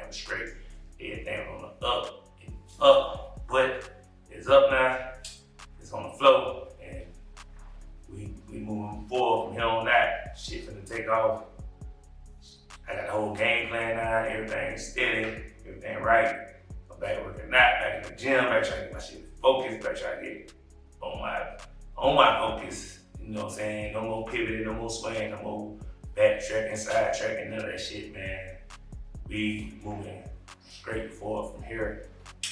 was straight. Everything on the up, but it's up now. It's on the flow, and we moving forward from here on out. Shit finna take off. I got the whole game plan now. Everything steady, everything right. I'm back working out, back in the gym, back trying to get my shit focused, back trying to get on my focus. You know what I'm saying? No more pivoting, no more swaying, no more backtracking, sidetracking, none of that shit, man. We moving straight forward from here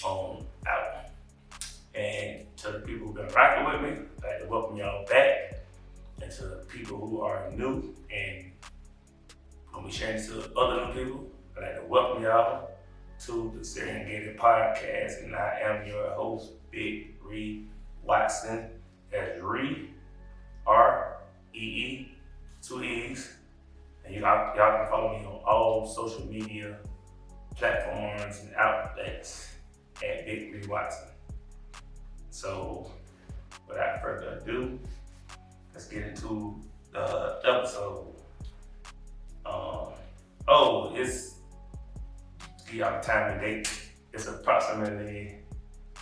on out. And to the people who've been rocking with me, I'd like to welcome y'all back. And to the people who are new and gonna be sharing this to other new people, I'd like to welcome y'all to the Serengeti Podcast. And I am your host, Big Ree Watson. That's Ree, R-E-E, 2 E's. And y'all can follow me on all social media platforms and outlets at Big Ree Watson. So, without further ado, let's get into the episode. It's give y'all the time and date. It's approximately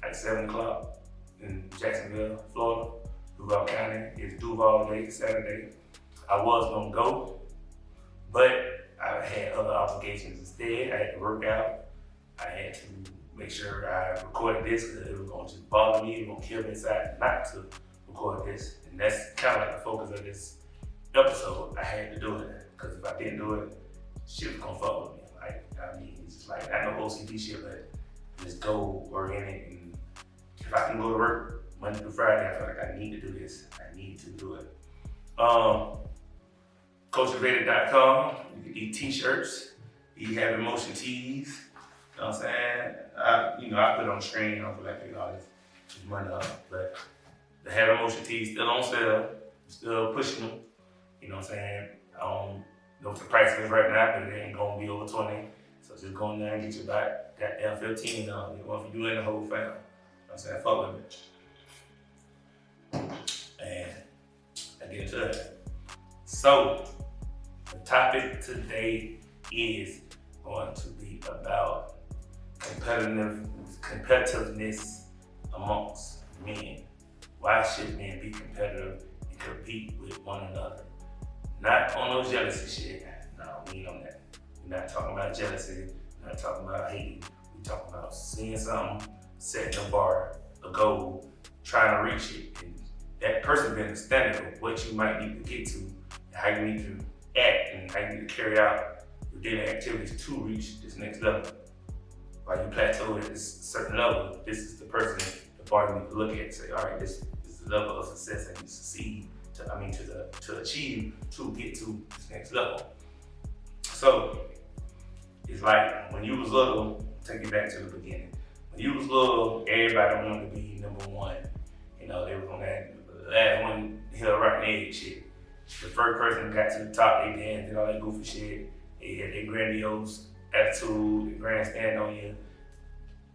like 7 o'clock in Jacksonville, Florida, Duval County. It's Duval Day, Saturday. I was gonna go, but I had other obligations instead. I had to work out. I had to make sure I recorded this because it was gonna just bother me. It was gonna kill me inside not to record this. And that's kind of like the focus of this episode. I had to do it because if I didn't do it, shit was gonna fuck with me. It's just like, I know OCD shit, but just go oriented. And if I can go to work Monday through Friday, I feel like I need to do this. I need to do it. CoachElevated.com. You can get t-shirts. You have emotion tees. You know what I'm saying? I put it on the screen. I don't feel like picking all this money up. But the Have Emotion tees still on sale. Still pushing them. You know what I'm saying? I don't know what the price is right now, but it ain't gonna be over 20. So just go in there and get you about that 15 on. Get one for you and the whole family. You know what I'm saying? Fuck with me. And I get into that. So the topic today is going to be about competitiveness amongst men. Why should men be competitive and compete with one another? Not on no jealousy shit. No, we ain't on that. We're not talking about jealousy. We're not talking about hating. We're talking about seeing something, setting a bar, a goal, trying to reach it. And that person being a standard of what you might need to get to, and how you need to act, and how you need to carry out your daily activities to reach this next level. While you plateau at this certain level, this is the person, the bar you need to look at and say, all right, this is the level of success that you succeed to achieve to get to this next level. So it's like when you was little, take it back to the beginning. When you was little, everybody wanted to be number one. You know, they was on that last one hill right in the edge shit. The first person got to the top, they danced, did all that goofy shit. They had their grandiose attitude, the grandstand on you.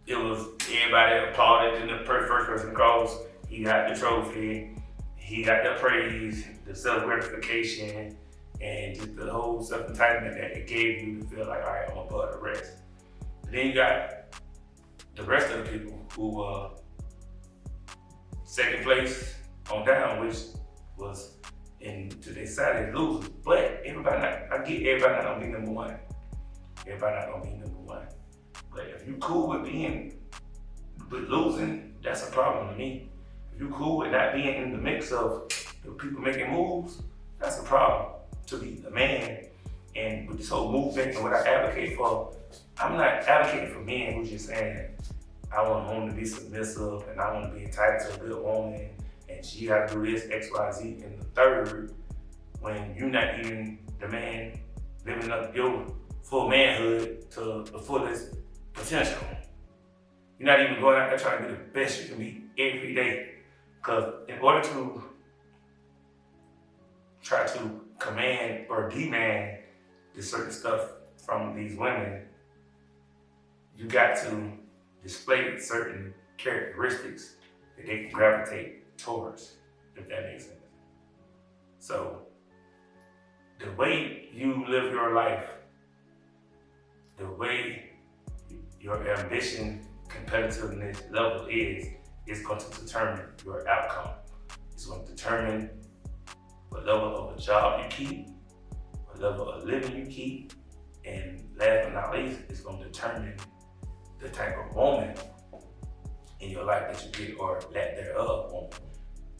It was everybody applauded, and the first person across, he got the trophy, he got the praise, the self-gratification, and just the whole self-entitlement that it gave you to feel like, all right, I'm above the rest. But then you got the rest of the people who were second place on down, which was in today's society losers. But I get everybody not gonna be number one. Everybody not gonna be number one. But if you cool with losing, that's a problem to me. If you cool with not being in the mix of the people making moves, that's a problem to be a man. And with this whole movement and what I advocate for, I'm not advocating for men who's just saying, I want a woman to be submissive and I want to be entitled to a good woman and she got to do this, X, Y, Z. And the third, when you're not even the man living up your full manhood to the fullest potential. You're not even going out there trying to be the best you can be every day. Because in order to try to command or demand this certain stuff from these women, you got to display certain characteristics that they can gravitate towards, if that makes sense. So, the way you live your life, the way your ambition, competitiveness level is going to determine your outcome. It's going to determine what level of a job you keep, what level of living you keep, and last but not least, it's going to determine the type of woman in your life that you get, or lack thereof woman.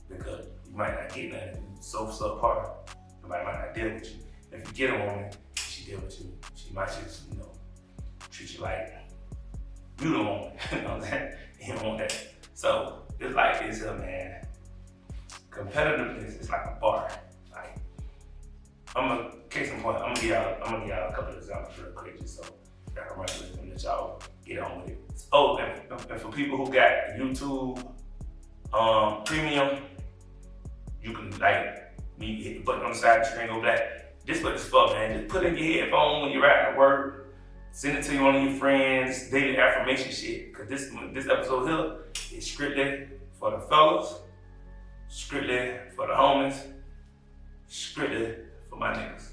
Because you might not get nothing if you so subpar. Nobody might not deal with you. If you get a woman, she deal with you. She might just, treat you like you the woman. You know what I'm saying? You don't want that. So it's like this here, man. Competitiveness is like a bar. Like, case in point, I'm gonna give y'all a couple of examples real quick, just so y'all can run with it and let y'all get on with it. Oh, and for people who got YouTube Premium, you can you hit the button on the side of the screen, go black. This what it's for, man. Just put in your headphone when you're riding to work. Send it to one of your friends, daily affirmation shit. Cause this episode here is strictly for the fellas, strictly for the homies, strictly for my niggas.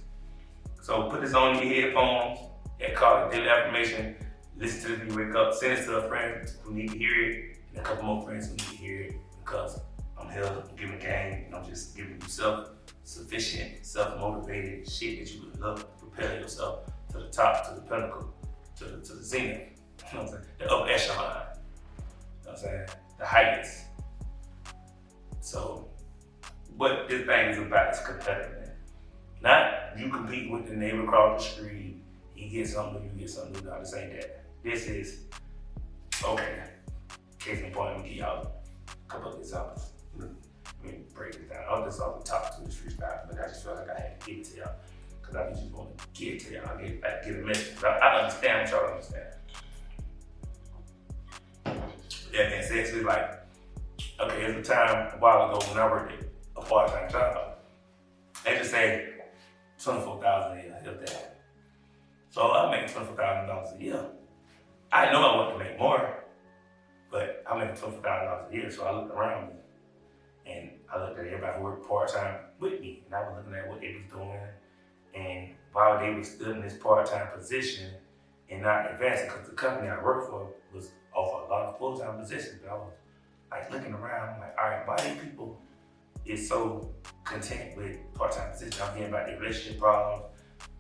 So put this on your headphones and call it daily affirmation. Listen to this when you wake up. Send it to a friend who need to hear it, and a couple more friends who need to hear it. Because I'm here giving game, and I'm just giving you self-sufficient, self-motivated shit that you can love to prepare yourself to the top, to the pinnacle, to the zenith. You know what I'm saying? The upper echelon. You know what I'm saying? The heights. So what this thing is about is competitive. Not you compete with the neighbor across the street, he gets something, you get something. No, this ain't that. This is, okay, case in point, I'm gonna give y'all a couple of examples. Let me break it down. I'll just off the top to this freestyle, but I just feel like I had to give it to y'all. Cause I just want to give it to y'all, get a message. I understand what y'all understand. That being said, so it's like, okay, there's a time a while ago when I worked at a part-time job. They just say $24,000 a year, if that. So I make $24,000 a year. I know I want to make more, but I make $24,000 a year, so I looked around me and I looked at everybody who worked part-time with me, and I was looking at what they was doing, and while they were still in this part-time position and not advancing, because the company I worked for was offer a lot of full-time positions, but I was like looking around, like, all right, why these people is so content with part-time positions? I'm hearing about their relationship problems,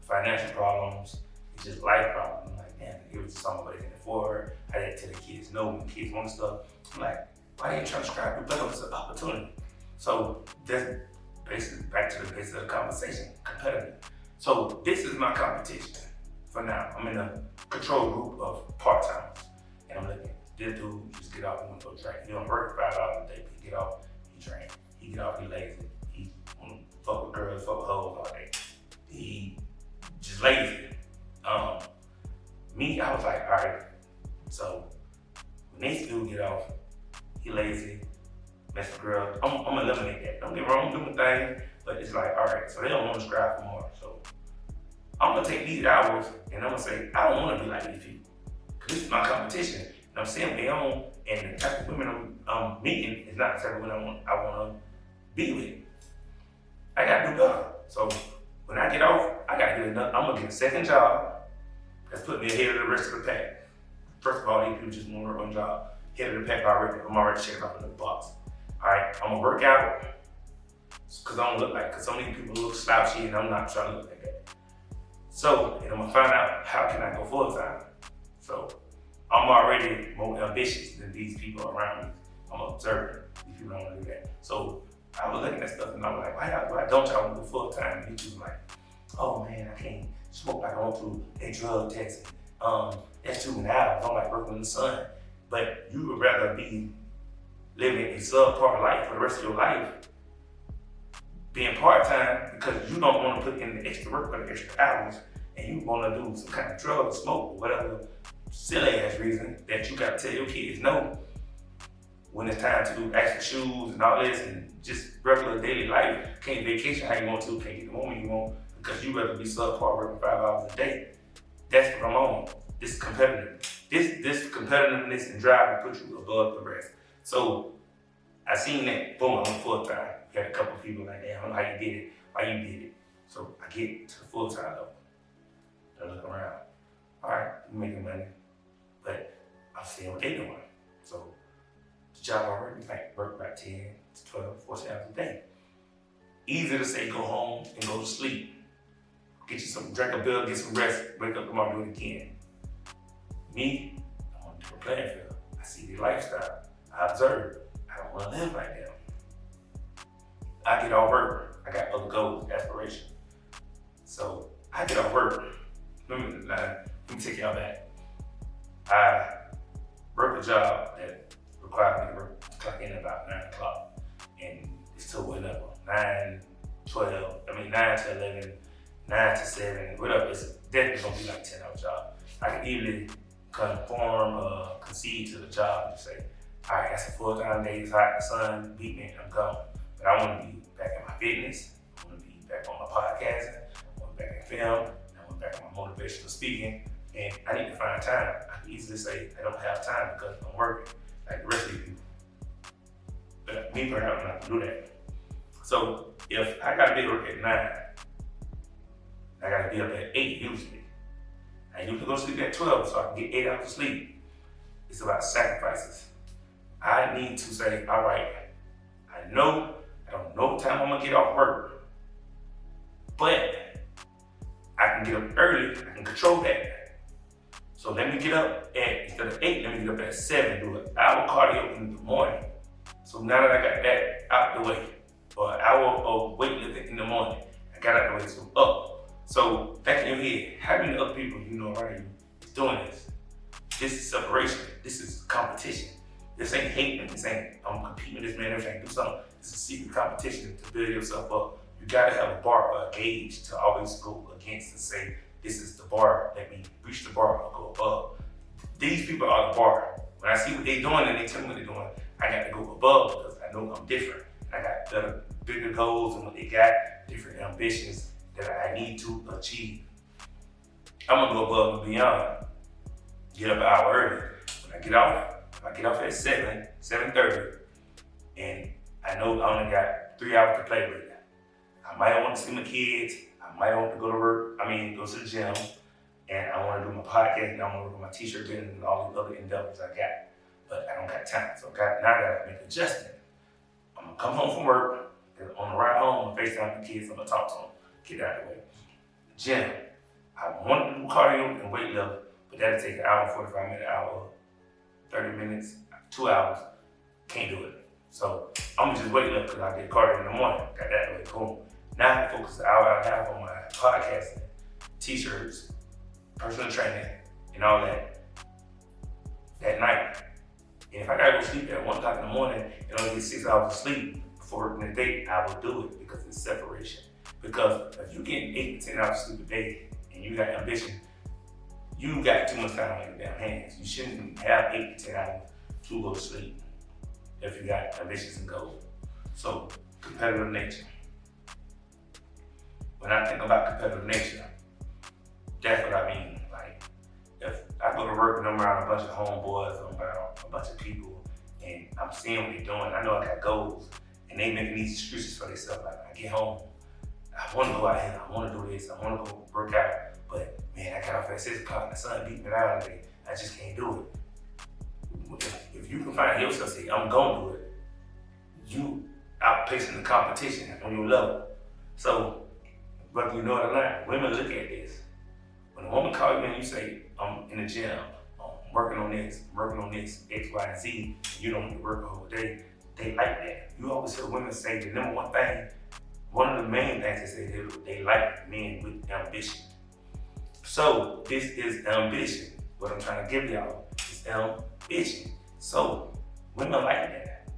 financial problems, it's just life problems. I'm like, man, it was just something they can afford. I didn't tell the kids no when the kids want stuff. I'm like, why they ain't trying to strive for better opportunity? So that's basically back to the base of the conversation, competitive. So this is my competition for now. I'm in a control group of part-timers, and I'm looking, this dude just get off and want to go drink. He don't work 5 hours a day, but he get off, he drink. He get off, he lazy. He wanna fuck with girls, fuck with hoes all day. He just lazy. Me, I was like, all right, so when this dude get off, he lazy, mess with girls, I'm gonna eliminate that. Don't get wrong, I'm doing things, but it's like, all right, so they don't want to strive for more. So I'm gonna take these hours and I'm gonna say, I don't wanna be like these people. Cause this is my competition. And I'm seeing what they own, and the type of women I'm meeting is not the type of women I wanna be with. I gotta do better. So when I get off, I gotta get another, I'm gonna get a second job that's put me ahead of the rest of the pack. First of all, these people just wanna work on job. Head of the pack already, I'm already checking off in the box. All right, I'm gonna work out, cause I don't look like, cause so many people look slouchy and I'm not trying to look like that. So, and I'm gonna find out how can I go full time. So I'm already more ambitious than these people around me. I'm observing. These people don't wanna do that. So I was looking at stuff and I'm like, why don't y'all want to go full time? And he was like, oh man, I can't smoke like I want to. They drug testing. That's too many hours. I'm like working in the sun. But you would rather be living a subpar life for the rest of your life, being part-time, because you don't want to put in the extra work for the extra hours, and you want to do some kind of drug, smoke, or whatever silly ass reason that you got to tell your kids no when it's time to do extra shoes and all this and just regular daily life. Can't vacation how you want to, can't get the woman you want because you rather be subpar working 5 hours a day. That's what I'm on. This competitive. This competitiveness and drive will put you above the rest. So I seen that, boom, I'm full time. Got a couple people like, damn, I don't know how you did it, why you did it. So I get to the full time level. I look around. All right, you making money. but I'm seeing what they doing. So the job I work, you might work about 10 to 12, 14 hours a day. Easy to say go home and go to sleep. Get you some, drink a bill, get some rest, wake up tomorrow, do it again. Me, I want to do a playing field. I see the lifestyle. I observe. I don't want to live like that. I get off work. I got other goals, aspirations. So I get off work. Let me take y'all back. I work a job that required me to work, clock in about 9 o'clock. And it's till whatever, 9 to 11, 9 to 7, whatever. It's definitely gonna be like a 10-hour job. I can easily concede to the job and say, all right, that's a full-time day, it's hot, the sun beat me, I'm gone. But I wanna be back in my fitness, I wanna be back on my podcasting, I wanna be back in film, I wanna be back on my motivational speaking, and I need to find time. I can easily say I don't have time because I'm working, like the rest of you people. But me, perhaps, I'm not gonna do that. So if I gotta be at work at 9, I gotta be up at 8 usually. I usually go to sleep at 12 so I can get 8 hours of sleep. It's about sacrifices. I need to say, all right, I don't know what time I'm gonna get off work, but I can get up early, I can control that. So let me get up at, instead of 8, let me get up at 7, do an hour cardio in the morning. So now that I got that out the way, or an hour of weightlifting in the morning, I got out the way, so up. So back in your head, how many other people you know around you is doing this? This is separation. This is competition. This ain't hating. This ain't I'm competing with this man. Everything do something. This is secret competition to build yourself up. You gotta have a bar or a gauge to always go against and say, this is the bar. Let me reach the bar or go above. These people are the bar. When I see what they're doing and they tell me what they're doing, I got to go above because I know I'm different. I got better, bigger goals and what they got, different ambitions that I need to achieve. I'm gonna go above and beyond. Get up an hour early. When I get off, if I get off at 7:30, and I know I only got 3 hours to play with. I might want to see my kids. I might want to go to work. Go to the gym, and I want to do my podcast, and I want to work on my t-shirt business and all the other endeavors I got. But I don't got time, so now I gotta make an adjustment. I'm gonna come home from work, and on the ride home, I'm gonna FaceTime the kids, I'm gonna talk to them, get out of the way. Gym, I want to do cardio and weight lift, but that'll take an hour, 45 minutes, hour, 30 minutes, 2 hours. Can't do it. So I'm gonna just weight lift because I did cardio in the morning, got that way, cool. Now I focus an hour and a half on my podcasting, t-shirts, personal training, and all that night. And if I gotta go sleep at 1 o'clock in the morning and only get 6 hours of sleep before working the day, I will do it because it's separation. Because if you're getting 8 to 10 hours of sleep a day and you got ambition, you got too much time on your damn hands. You shouldn't have 8 to 10 hours to go to sleep if you got ambitions and goals. So, competitive nature. When I think about competitive nature, that's what I mean. Like, if I go to work and I'm around a bunch of homeboys, I'm around a bunch of people, and I'm seeing what they're doing, I know I got goals, and they making these excuses for themselves. Like, when I get home, I want to go out here, I want to do this, I want to go work out, but man, I got off at 6 o'clock and the sun beat me down today. I just can't do it. If you can find yourself say, I'm going to do it, you outpacing the competition on your level. So, whether you know it or not, women look at this. When a woman calls you and you say, I'm in the gym, I'm working on this, X, Y, and Z, and you don't need to work the whole day, they like that. You always hear women say the number one thing, one of the main things they say, they like men with ambition. So this is ambition. What I'm trying to give y'all is ambition. So women like that.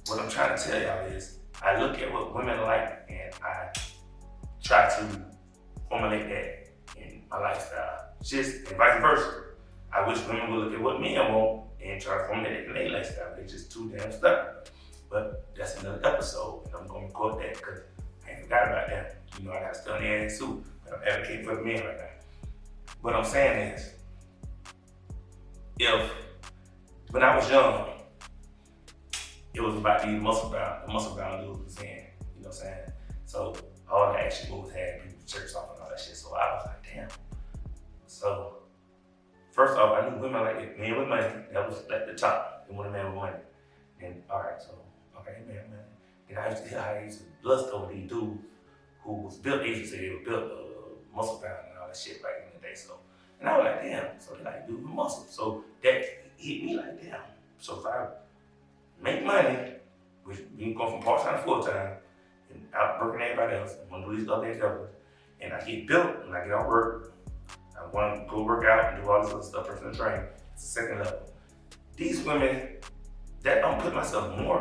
What I'm trying to tell y'all is, I look at what women like and I try to formulate that in my lifestyle. Just and vice versa. I wish women would look at what men want and try to formulate it in their lifestyle. They're just too damn stuck. But that's another episode, and I'm gonna record that because I ain't forgot about that. You know, I got stuff in there too, but I'm advocating for the men right now. What I'm saying is, when I was young, it was about these muscle bound dudes was in, you know what I'm saying? So all the action moves had people church off and all that shit. So I was like, damn. So first off, I knew women like that. Men with money, that was at the top. They wanted a man with money. And all right, so, okay, man. And I used to hear how they used to lust over these dudes who was built, they used to say they were built muscle bound and all that shit back in the day. So, and I was like, damn, so they like dudes with muscle. So that hit me like, damn. So if I make money, which we can go from part-time to full-time, and out working everybody else, and want to do these other endeavors, and I get built, and I get out work, I want to go work out and do all this other stuff, personal training, it's the second level. These women, that I'm putting myself more,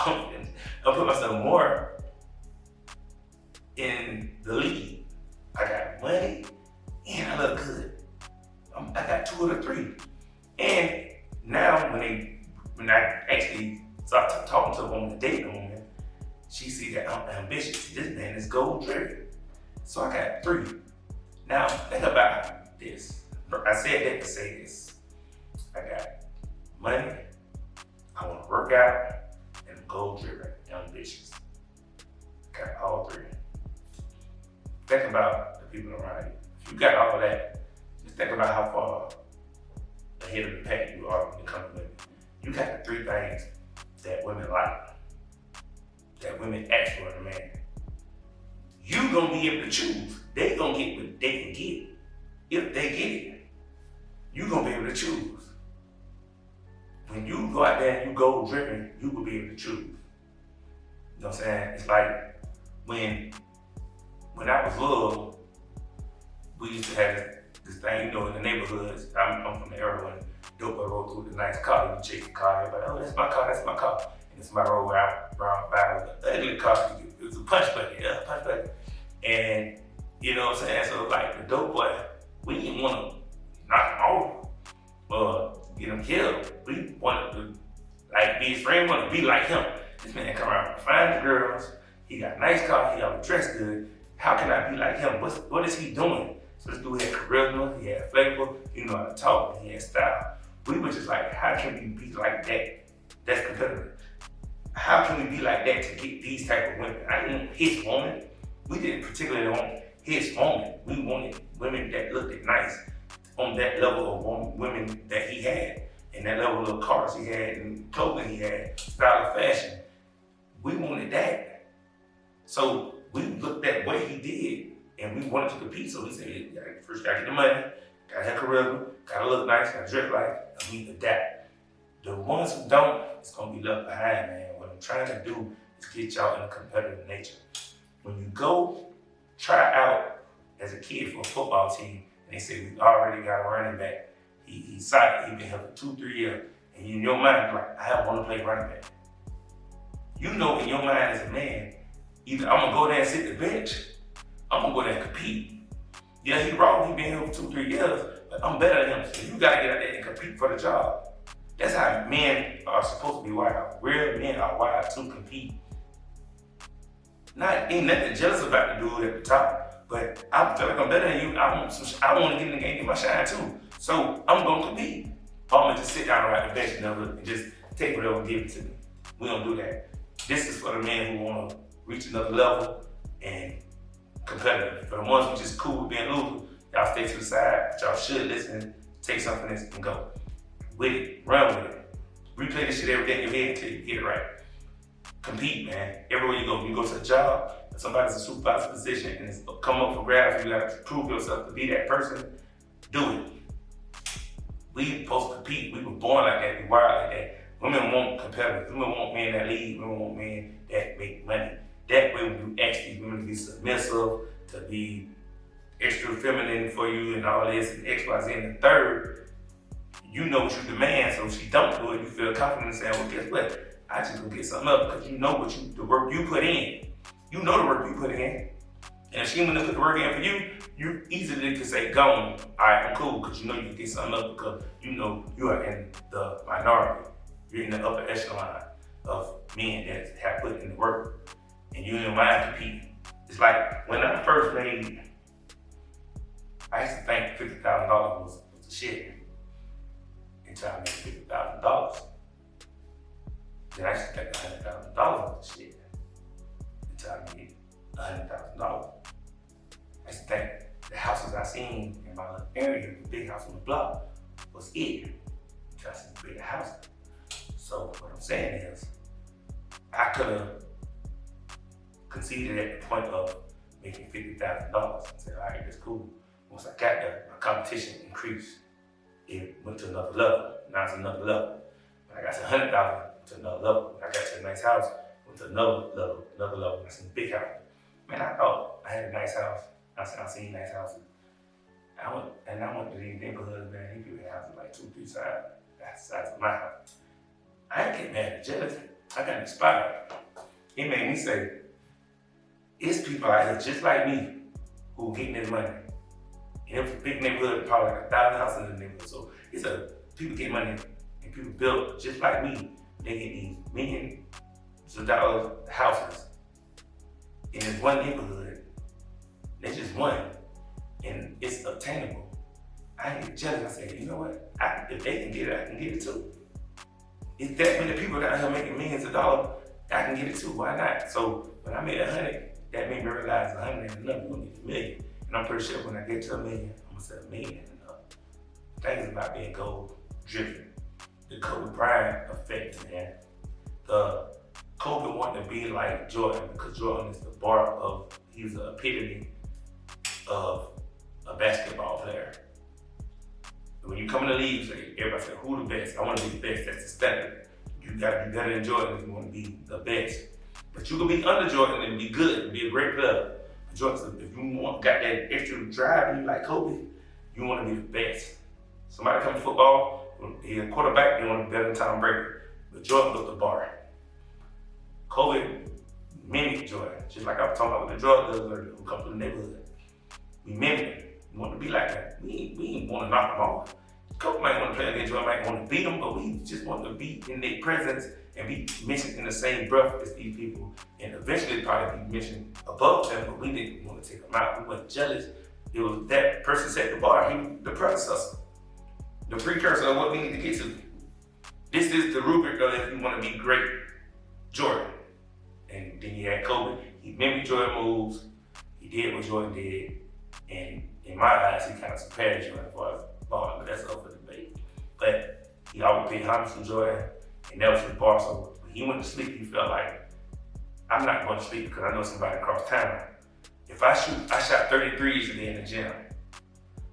I'm putting myself more in the lead. I got money, and I look good. I got 2 of the 3. And now when I actually start talking to a woman, dating a woman, she see that I'm ambitious. This man is goal driven. So I got 3. Now think about this. I said that to say this. I got money, I want to work out, and I'm goal driven, ambitious. Got all 3. Think about the people around you. If you got all of that, just think about how far ahead of the pack you are when it comes to women. You got the 3 things that women like, that women ask for in a man. You gonna be able to choose. They gonna get what they can get. If they get it, you gonna be able to choose. When you go out there and you goal driven, you will be able to choose. You know what I'm saying? It's like when I was little, we used to have this thing, you know, in the neighborhoods. I'm from the era when dope boy rolled through the nice car. You chase the car, everybody, oh, that's my car, that's my car. And somebody rolled around by with an ugly car. It was a punch button, punch button. And you know what I'm saying? So like the dope boy, we didn't want to knock him off or get him killed. We wanted to like be his friend, wanted to be like him. This man come around, find the girls. He got a nice car, he always dressed good. How can I be like him? What is he doing? So this dude had charisma, he had flavor, he knew how to talk, he had style. We were just like, how can we be like that? That's competitive. How can we be like that to get these type of women? I didn't want his woman. We didn't particularly want his woman. We wanted women that looked nice on that level of women that he had, and that level of cars he had, and clothing he had, style of fashion. We wanted that. So we looked at what he did, and we wanted to compete. So we said, first gotta get the money, gotta have charisma, gotta look nice, gotta dress like, and we adapt. The ones who don't, it's gonna be left behind, man. What I'm trying to do is get y'all in a competitive nature. When you go try out as a kid for a football team, and they say, we already got a running back. He's solid, he's been here for 2-3 years. And in your mind, you're like, I want to play running back. You know in your mind as a man, either I'm gonna go there and sit the bench, I'm gonna go there and compete. Yeah, he wrong, he been here for 2-3 years, but I'm better than him. So you gotta get out there and compete for the job. That's how men are supposed to be wired. Real men are wired to compete. Ain't nothing jealous about the dude at the top, but I feel like I'm better than you. I want to get in the game, get my shine too. So I'm gonna compete. Or I'm gonna just sit down and ride the bench and just take whatever and give it to me. We don't do that. This is for the men who want to reach another level and competitive. For the ones who just cool with being loser, y'all stay to the side. Y'all should listen, take something and go with it, run with it. Replay this shit every day in your head until you get it right. Compete, man. Everywhere you go to a job, if somebody's a supervisor position and it's come up for grabs, you gotta prove yourself to be that person, do it. We supposed to compete. We were born like that, we wired like that. Women want competitors. Women want men that lead. Women want men that make money. That way when you ask these women to be submissive, to be extra feminine for you and all this and X, Y, Z. And the third, you know what you demand, so if she don't do it, you feel confident saying, well, guess what? I just gonna get something up because you know the work you put in. You know the work you put in. And if she wanna put the work in for you, you easily can say, go on, all right, I'm cool, because you know you can get something up because you know you are in the minority. You're in the upper echelon of men that have put in the work and you in your mind competing. It's like when I first made, I used to think $50,000 was the shit until I made $50,000. Then I used to think $100,000 was the shit until I made $100,000. I used to think the houses I seen in my little area, the big house on the block, was it. Just a bigger house. So what I'm saying is, I could have conceded at the point of making $50,000 and said, all right, that's cool. Once I got there, my competition increased. It went to another level. Now it's another level. When I got to 100,000, to another level. When I got to a nice house, went to another level. That's a big house. Man, I thought I had a nice house. I seen nice houses. I went to these neighborhoods, man. These people had houses like 2, 3 sides. That's the size of my house. I didn't get mad at jealous. I got inspired. It made me say, it's people out here just like me who getting this money. And it was a big neighborhood, probably like 1,000 houses in the neighborhood. So it's people get money and people build just like me. They get these millions of dollar houses in this one neighborhood. They just won, and it's obtainable. I ain't get jealous. I say, you know what? If they can get it, I can get it too. If that many people out here making millions of dollars, I can get it too. Why not? So when I made 100, that made me realize 100 ain't enough. You're gonna need a million. And I'm pretty sure when I get to a million, I'm gonna say a million ain't enough. The thing is about being goal driven. The Kobe Bryant effect, man. The Kobe wanted to be like Jordan because Jordan is the bar of, he's the epitome of a basketball player. When you come in the league, everybody say, who the best? I want to be the best. That's the standard. You gotta be better than Jordan if you want to be the best. But you can be under Jordan and be good and be a great player. Jordan, if you got that extra drive in you like Kobe, you want to be the best. Somebody come to football, he's a quarterback, they want to be better than Tom Brady. But Jordan was the bar. Kobe mimicked Jordan, just like I was talking about with the drug dealers who come to the neighborhood. We mimic him. We want to be like that. We ain't want to knock them off. Kobe might want to play against Jordan, might want to beat them, but we just want to be in their presence and be mentioned in the same breath as these people, and eventually probably be mentioned above them, but we didn't want to take them out. We weren't jealous. It was that person set the bar. He was the predecessor, the precursor of what we need to get to. This is the rubric of if you want to be great, Jordan. And then you had Kobe. He mimicked Jordan moves. He did what Jordan did. And in my eyes, he kind of surpassed Jordan as far as balling, but that's up for debate. But he always paid homage to Jordan. And that was his bar. So when he went to sleep, he felt like, I'm not going to sleep because I know somebody across town. If I shot 33s today in the gym.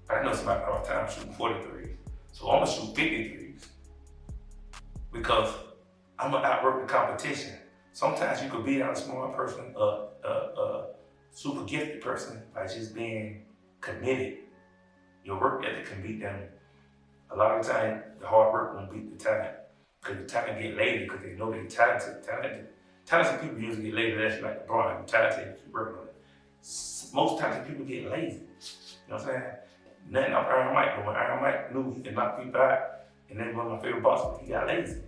But I know somebody across town shooting 43s. So I'm going to shoot 53s. Because I'm going to outwork the competition. Sometimes you could beat out a smart person, a super gifted person by just being committed. Your work ethic can beat them. A lot of the time, the hard work won't beat the talent. Because the talent get lazy because they know they're talented. Talented people usually get lazy. That's like LeBron. You're talented if you're working on it. Most talented people get lazy. You know what I'm saying? Nothing off Iron Mike, but when Iron Mike knew he could knock people out, and then one of my favorite bosses, he got lazy.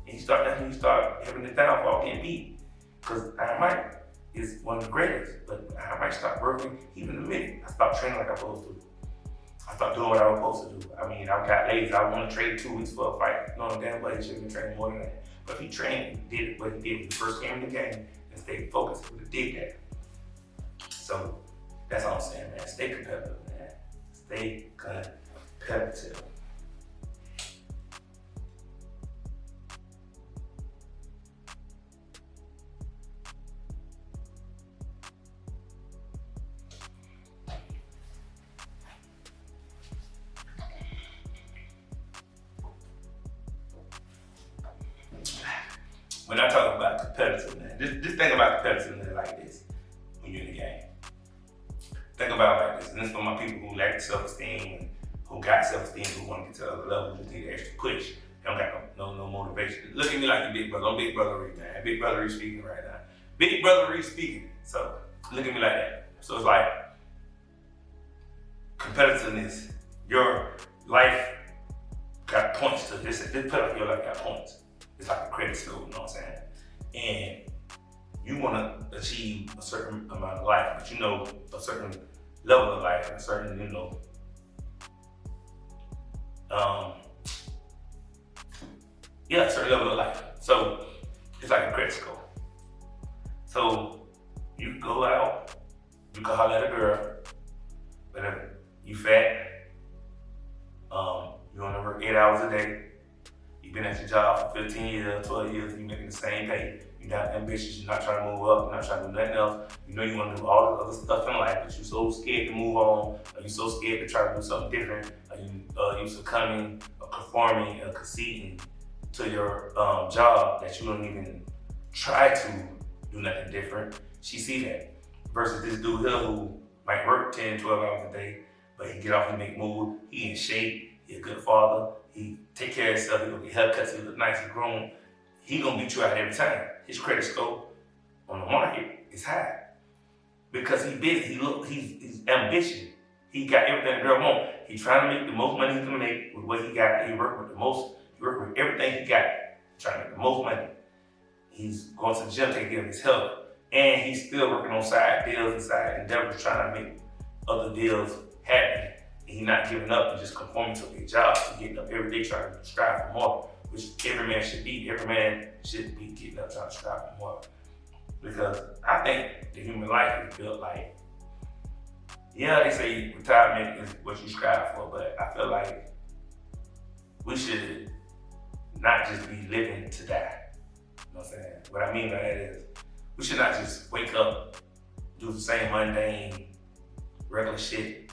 And that's when he started having the downfall, getting beat. Because Iron Mike is one of the greatest, but Iron Mike stopped working even in the minute. I stopped training like I was supposed to. I stopped doing what I was supposed to do. I mean, I got lazy. I want to train 2 weeks for a fight. No, damn, but he should have been training more than that. But if he trained, he did what he did when he first came in the game and stayed focused, he would have did that. So that's all I'm saying, man. Stay competitive, man. Stay competitive. When I talk about competitiveness, just think about competitiveness like this when you're in the game. Think about it like this, and this is for my people who lack self-esteem, who got self-esteem, who want to get to other levels, who need an extra push. They don't got no motivation. Look at me like the big brother. I'm Big Brother Reed, man. Big Brother Reed speaking right now. Big Brother Reed speaking. So look at me like that. So it's like competitiveness. Your life got points to this. This put up your life got points. It's like a credit score, you know what I'm saying? And you want to achieve a certain amount of life, but you know a certain level of life and a certain, a certain level of life. So it's like a credit score. So you go out, you can holler at a girl, but if you fat, you want to work work 8 hours a day. You've been at your job for 15 years, 12 years, and you're making the same pay. You're not ambitious, you're not trying to move up, you're not trying to do nothing else. You know you want to do all the other stuff in life, but you're so scared to move on, or you're so scared to try to do something different, or you succumbing, or conforming, or conceding to your job that you don't even try to do nothing different. She see that. Versus this dude here who might work 10, 12 hours a day, but he get off and make moves, he in shape, he a good father, he take care of himself, he gonna get haircuts, he look nice, he grown. He gonna beat you out every time. His credit score on the market is high. Because he busy, he's ambitious. He got everything the girl wants. He's trying to make the most money he can make with what he got. He working with everything he got, trying to make the most money. He's going to the gym, taking care of his health. And he's still working on side deals and side endeavors, trying to make other deals happen. And he's not giving up and just conforming to their job and getting up every day trying to strive for more, which every man should be. Every man should be getting up trying to strive for more. Because I think the human life is built like, yeah, they say retirement is what you strive for, but I feel like we should not just be living to die. You know what I'm saying? What I mean by that is, we should not just wake up, do the same mundane, regular shit,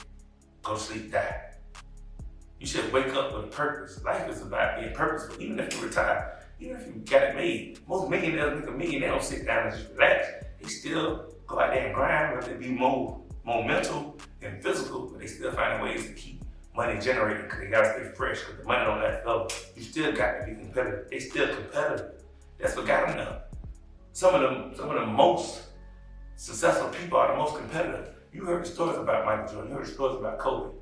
go to sleep, die. You should wake up with a purpose. Life is about being purposeful. Even if you retire, even if you got it made, most millionaires make a million, they don't sit down and just relax. They still go out there and grind, whether it be more mental than physical, but they still find ways to keep money generated because they gotta stay fresh, because the money don't last forever. You still got to be competitive. They still competitive. That's what got them there. Some of the most successful people are the most competitive. You heard the stories about Michael Jordan, you heard the stories about Kobe.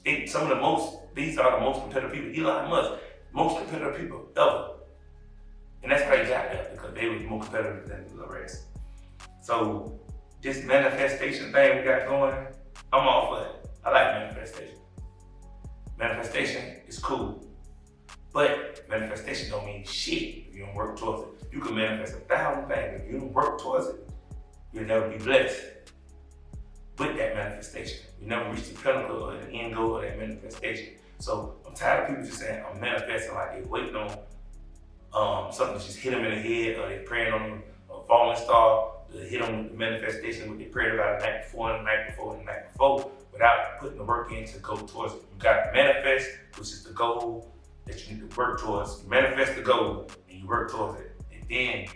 These are the most competitive people. Elon Musk, most competitive people ever. And that's why they got there, because they were more competitive than the rest. So this manifestation thing we got going, I'm all for it. I like manifestation. Manifestation is cool. But manifestation don't mean shit if you don't work towards it. You can manifest 1,000 things. If you don't work towards it, you'll never be blessed with that manifestation. You never reach the pinnacle or the end goal of that manifestation. So I'm tired of people just saying, I'm manifesting like they're waiting on something to just hit them in the head, or they're praying on a falling star to hit them with the manifestation, what they prayed about the night before and the night before and the night before, without putting the work in to go towards it. You gotta manifest, which is the goal that you need to work towards. You manifest the goal and you work towards it. And then,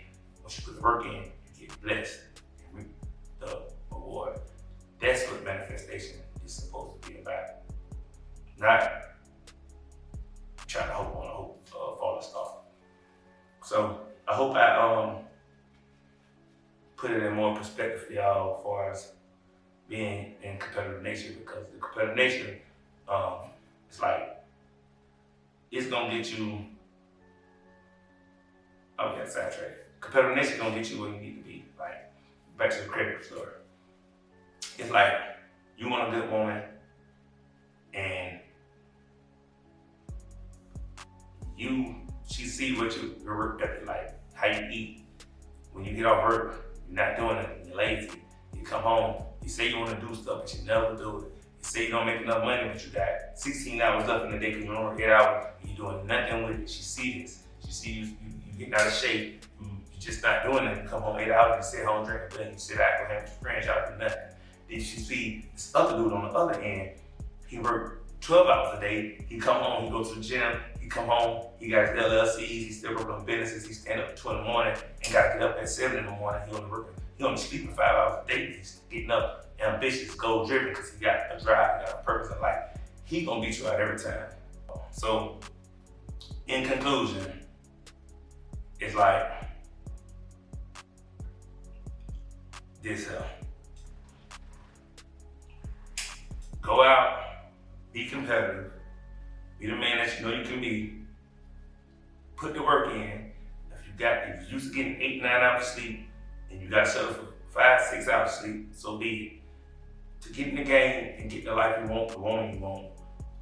once you put the work in, you get blessed and reap the reward. That's what manifestation is supposed to be about. Not trying to hope on a falling star. So I hope I put it in more perspective for y'all as far as being in competitive nature, because the competitive nature, it's like, it's gonna get you, sidetracked. Competitive nature gonna get you where you need to be. Like, back to the credit story. It's like, you want a good woman, and she see what your work ethic, like how you eat. When you get off work, you're not doing it, you're lazy. You come home, you say you want to do stuff, but you never do it. You say you don't make enough money, but you got 16 hours left in the day because you don't work 8 hours, and you're doing nothing with it. She see this. She see you getting out of shape. You're just not doing it. You come home 8 hours, you sit home, drink a beer, you sit out, go hang with your friends, y'all do nothing. Then she see this other dude on the other end. He worked 12 hours a day. He come home, he go to the gym, he come home, he got his LLCs, he still working on businesses, he stand up at 2 in the morning and gotta get up at 7 in the morning. He only sleeping 5 hours a day. He's getting up ambitious, goal driven, because he got a drive, he got a purpose in life. He gonna beat you out every time. So, in conclusion, it's like this here. Go out, be competitive, be the man that you know you can be, put the work in. If you used to getting 8, 9 hours of sleep, and you got to settle for 5, 6 hours of sleep, so be it. To get in the game and get the life you want, the woman you want,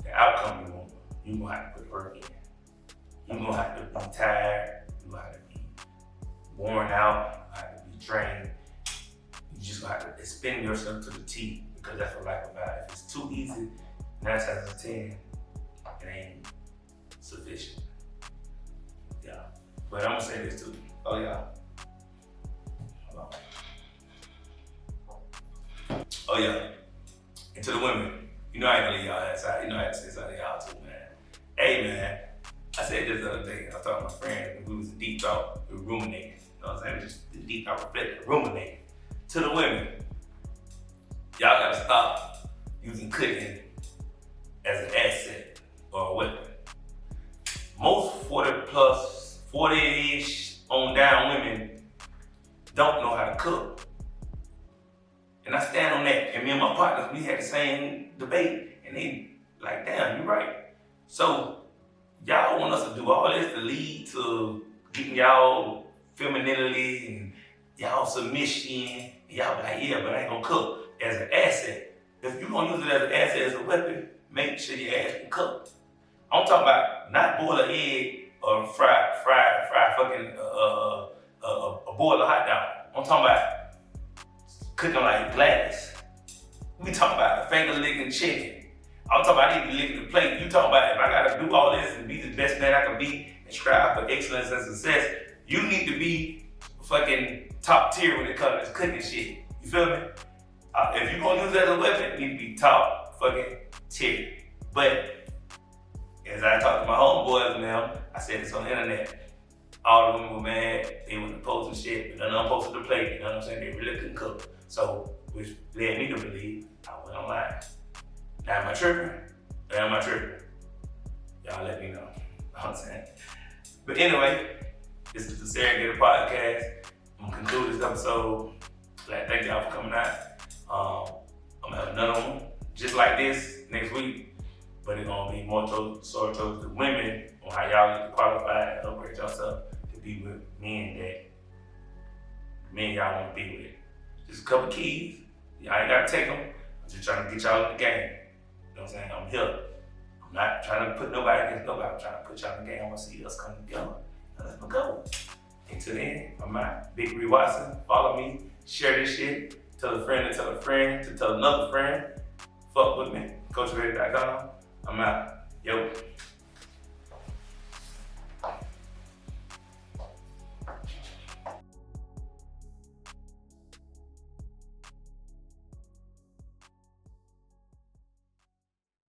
the outcome you want, you're going to have to put the work in. You're going to have to be tired, you're going to have to be worn out, you're going to have to be drained. You just going to have to expend yourself to the T, because that's what life is about. If it's too easy, 9 times out of 10, it sufficient. Yeah. But I'm gonna say this too. Oh yeah. Hold on. Oh yeah. And to the women, you know I ain't gonna leave y'all outside. You know I have to say something to y'all too, man. Hey man, I said this the other day. I was talking to my friend, we was in deep thought, we were ruminating. You know what I'm saying? Just deep thought, reflecting, ruminating. To the women, y'all gotta stop using cooking as an asset or a weapon. Most 40-ish on down women don't know how to cook. And I stand on that. And me and my partners, we had the same debate. And they like, damn, you're right. So y'all want us to do all this to lead to getting y'all femininity and y'all submission. And y'all be like, yeah, but I ain't gonna cook as an asset. If you're gonna use it as an asset, as a weapon, make sure your ass can cook. I'm talking about not boil an egg or fry fucking a boil a hot dog. I'm talking about cooking like Gladys. We talking about finger licking chicken. I'm talking about I need to lick the plate. You talking about if I gotta do all this and be the best man I can be and strive for excellence and success, you need to be fucking top tier when it comes to cooking shit. You feel me? If you gonna use it as a weapon, you need to be top fucking tier. But as I talked to my homeboys now, I said this on the internet. All the women were mad, they were posting shit, but none of them posted the plate, you know what I'm saying? They really couldn't cook. So, which led me to believe I went online. Now am I tripping? Or am I tripping? Y'all let me know. You know what I'm saying? But anyway, this is the Sarah Gator Podcast. I'm gonna conclude this episode. Thank y'all for coming out. I'm gonna have another one just like this next week. But it's gonna be more towards the women on how y'all need to qualify and upgrade yourself to be with men that y'all want to be with. Just a couple keys. Y'all ain't gotta take them. I'm just trying to get y'all in the game. You know what I'm saying? I'm here. I'm not trying to put nobody against nobody. I'm trying to put y'all in the game. I want to see us come together. Now let's go. Until then, I'm out. Big Ree Watson. Follow me. Share this shit. Tell a friend to tell a friend to tell another friend. Fuck with me. CoachReady.com. I'm out. Yo.